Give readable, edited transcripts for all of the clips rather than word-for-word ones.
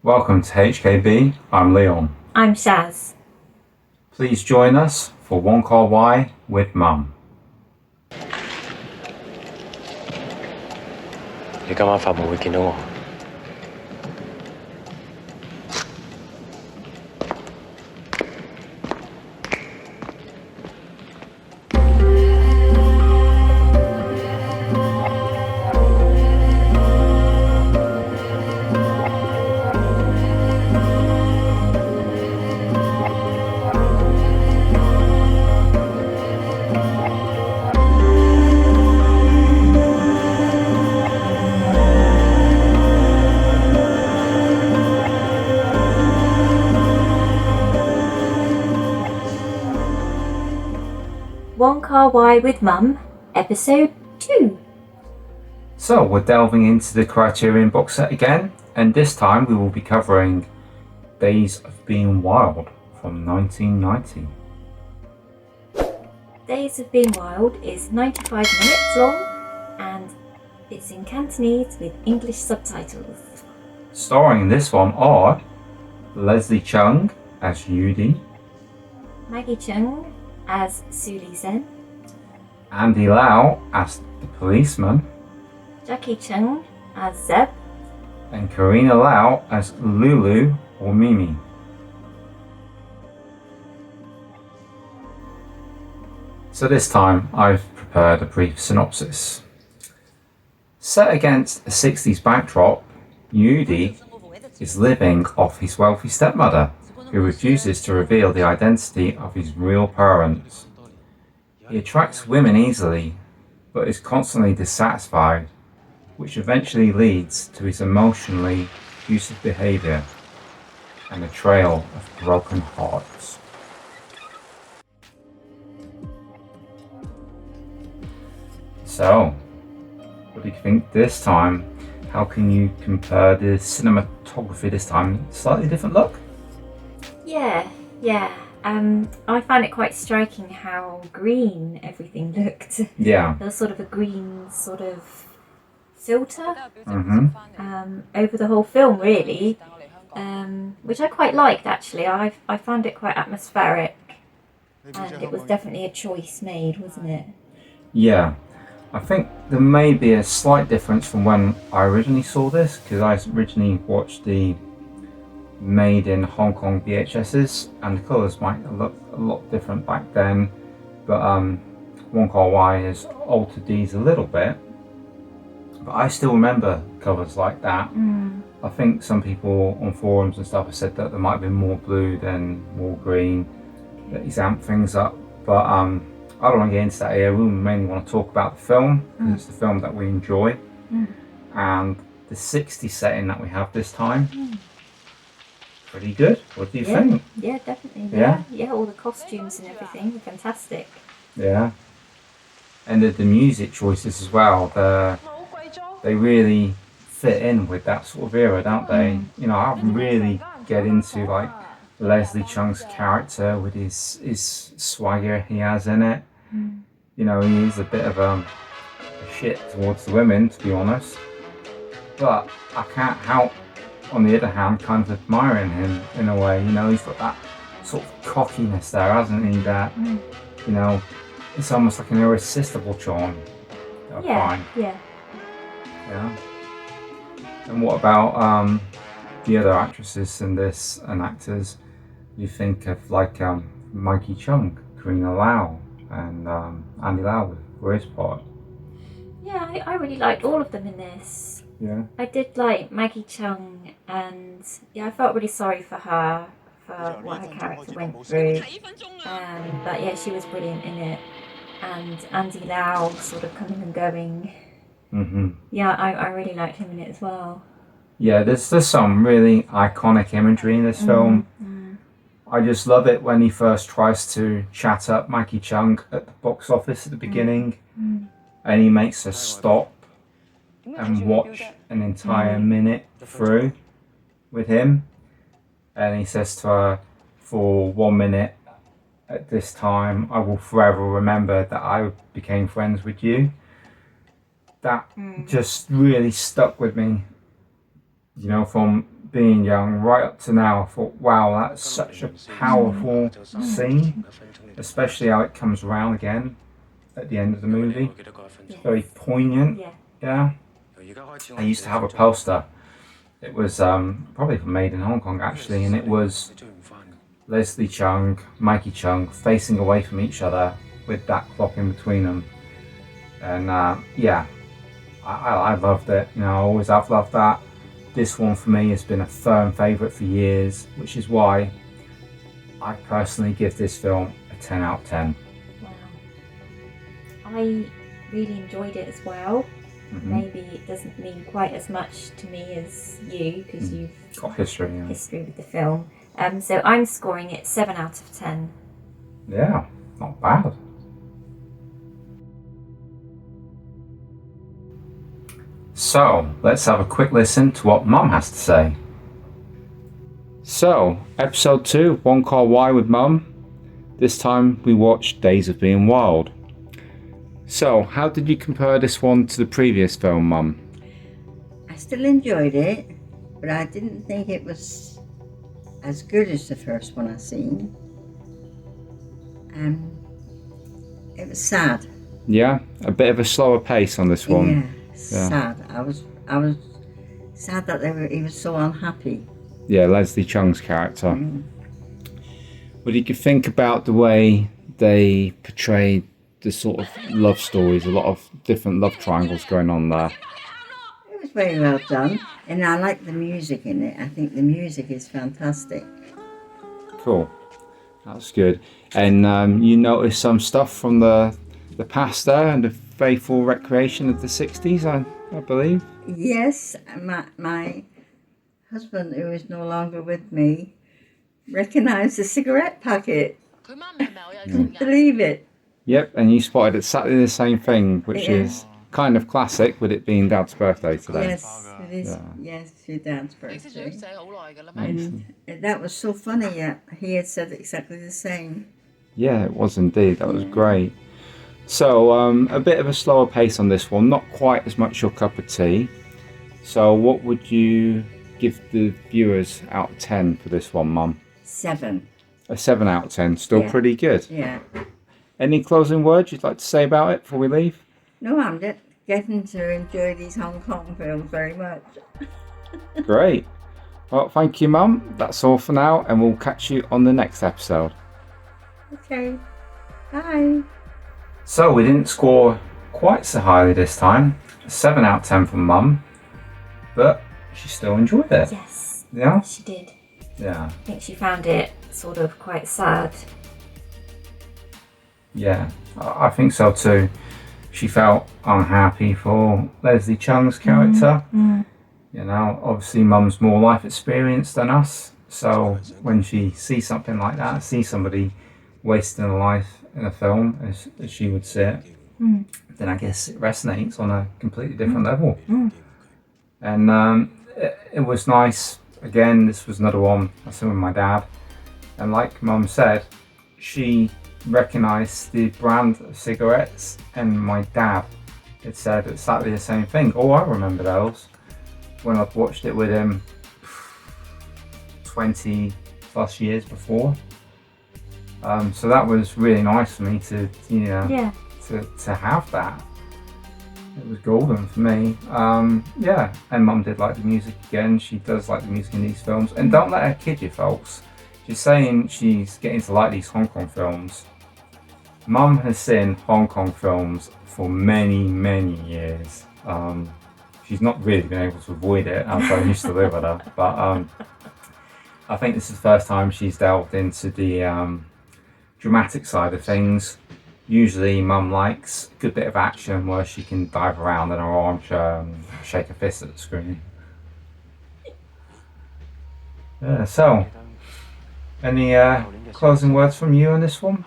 Welcome to HKB, I'm Leung. I'm Shaz. Please join us for Wong Kar-Wai with Mum. 你今晚發夢會見到我。Wong Kar-Wai with Mum, Episode 2. So we're delving into the Criterion box set again, and this time we will be covering Days of Being Wild from 1990. Days of Being Wild is 95 minutes long and it's in Cantonese with English subtitles. Starring in this one are Leslie Cheung as Yudi, Maggie Cheung as Suli Sen, Andy Lau as the policeman, Jacky Cheung as Zeb, and Carina Lau as Lulu or Mimi. So this time I've prepared a brief synopsis. Set against a 60s backdrop, Yudi is living off his wealthy stepmother, who refuses to reveal the identity of his real parents. He attracts women easily, but is constantly dissatisfied, which eventually leads to his emotionally abusive behaviour and a trail of broken hearts. So, what do you think this time? How can you compare the cinematography this time? Slightly different look? Yeah. I found it quite striking how green everything looked. Yeah. There was sort of a green sort of filter Mm-hmm. over the whole film, really, which I quite liked actually. I found it quite atmospheric, and it was definitely a choice made, wasn't it? Yeah. I think there may be a slight difference from when I originally saw this, because I originally watched the made in Hong Kong VHSs, and the colours might look a lot different back then, but Wong Kar-Wai has altered these a little bit, but I still remember covers like that. I think some people on forums and stuff have said that there might have been more blue than more green, that he's amped things up, but I don't want to get into that here. We mainly want to talk about the film, because it's the film that we enjoy, and the 60s setting that we have this time. Pretty good. What do you think? Yeah, definitely. Yeah? Yeah, all the costumes and everything were fantastic. Yeah. And the music choices as well, they really fit in with that sort of era, don't they? You know, I really get into like Leslie Cheung's character with his swagger he has in it. You know, he's a bit of a shit towards the women, to be honest. But I can't help, on the other hand, kind of admiring him in a way. You know, he's got that sort of cockiness there, hasn't he? That, you know, it's almost like an irresistible charm. I find. Yeah. And what about the other actresses in this and actors? You think of like Maggie Cheung, Carina Lau, and Andy Lau for his part. Yeah, I really liked all of them in this. Yeah. I did like Maggie Cheung, and yeah, I felt really sorry for her, for what her character went through. But yeah, she was brilliant in it. And Andy Lau sort of coming and going. Yeah, I really liked him in it as well. Yeah, there's some really iconic imagery in this film. I just love it when he first tries to chat up Maggie Cheung at the box office at the beginning, and he makes her stop and watch an entire minute through with him, and he says to her, for 1 minute at this time I will forever remember that I became friends with you. That just really stuck with me, you know, from being young right up to now, I thought, wow, that's such a powerful scene, especially how it comes around again at the end of the movie. It's very poignant. Yeah. I used to have a poster. It was probably made in Hong Kong actually, and it was Leslie Cheung, Maggie Cheung facing away from each other with that clock in between them. And yeah, I loved it. You know, I always have loved that. This one for me has been a firm favourite for years, which is why I personally give this film a 10 out of 10. Wow. I really enjoyed it as well. Maybe it doesn't mean quite as much to me as you, because you've got history with the film. So I'm scoring it 7 out of 10. Yeah, not bad. So, let's have a quick listen to what Mum has to say. So, episode 2, Wong Kar-Wai with Mum. This time we watched Days of Being Wild. So, how did you compare this one to the previous film, Mum? I still enjoyed it, but I didn't think it was as good as the first one I seen. It was sad. Yeah, a bit of a slower pace on this one. Yeah. Sad. I was sad that he was so unhappy. Yeah, Leslie Cheung's character. What did you think about the way they portrayed the sort of love stories? A lot of different love triangles going on there. It was very well done, and I like the music in it. I think the music is fantastic. Cool, that's good. And you noticed some stuff from the past there and the faithful recreation of the 60s, I believe. Yes, my husband, who is no longer with me, recognised the cigarette packet. Couldn't believe it. Yep, and you spotted exactly the same thing, which is kind of classic, with it being Dad's birthday today. Yes, it is. Yeah. Yes, your Dad's birthday. And that was so funny. He had said exactly the same. Yeah, it was indeed. That was great. So, a bit of a slower pace on this one, not quite as much your cup of tea. So, what would you give the viewers out of 10 for this one, Mum? 7. A 7 out of 10, still pretty good. Yeah. Any closing words you'd like to say about it before we leave? No, I'm just getting to enjoy these Hong Kong films very much. Great. Well, thank you, Mum. That's all for now, and we'll catch you on the next episode. Okay. Bye. So we didn't score quite so highly this time. 7 out of 10 from Mum, but she still enjoyed it. Yes. Yeah? She did. Yeah. I think she found it sort of quite sad. Yeah, I think so too. She felt unhappy for Leslie Cheung's character. You know, obviously Mum's more life experience than us, so when she sees something like that, sees somebody wasting a life in a film as she would see it, then I guess it resonates on a completely different level. And it was nice. Again, this was another one I saw with my dad, and like Mum said, she recognised the brand of cigarettes, and my dad had said exactly the same thing. Oh, I remember those when I've watched it with him 20 plus years before. So that was really nice for me to have that. It was golden for me. Yeah, and Mum did like the music again. She does like the music in these films. And don't let her kid you, folks. She's saying she's getting to like these Hong Kong films. Mum has seen Hong Kong films for many, many years. She's not really been able to avoid it as I used to live with her. But I think this is the first time she's delved into the dramatic side of things. Usually Mum likes a good bit of action where she can dive around in her armchair and shake her fist at the screen. Yeah, so, any closing words from you on this one?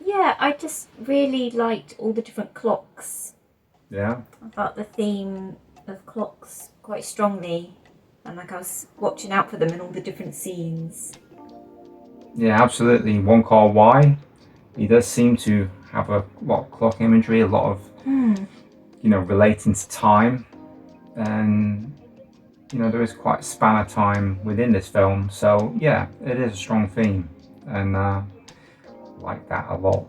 Yeah, I just really liked all the different clocks. Yeah. I felt the theme of clocks quite strongly, and like I was watching out for them in all the different scenes. Yeah, absolutely. Wong Kar-Wai, he does seem to have a lot of clock imagery, a lot of, relating to time. And you know, there is quite a span of time within this film, so yeah, it is a strong theme, and I like that a lot.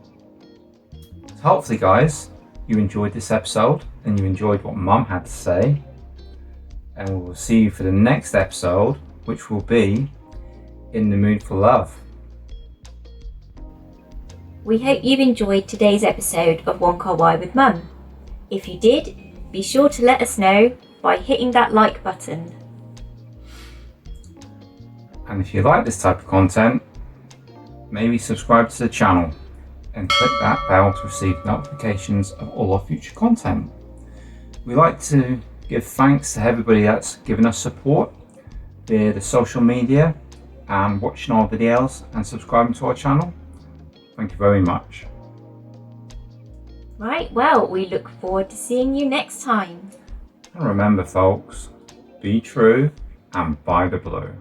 So hopefully guys, you enjoyed this episode and you enjoyed what Mum had to say, and we will see you for the next episode, which will be In the Mood for Love. We hope you've enjoyed today's episode of Wong Kar-Wai with Mum. If you did, be sure to let us know by hitting that like button. And if you like this type of content, maybe subscribe to the channel and click that bell to receive notifications of all our future content. We like to give thanks to everybody that's given us support via the social media and watching our videos and subscribing to our channel. Thank you very much. Right, well, we look forward to seeing you next time. And remember folks, be true and buy the blue.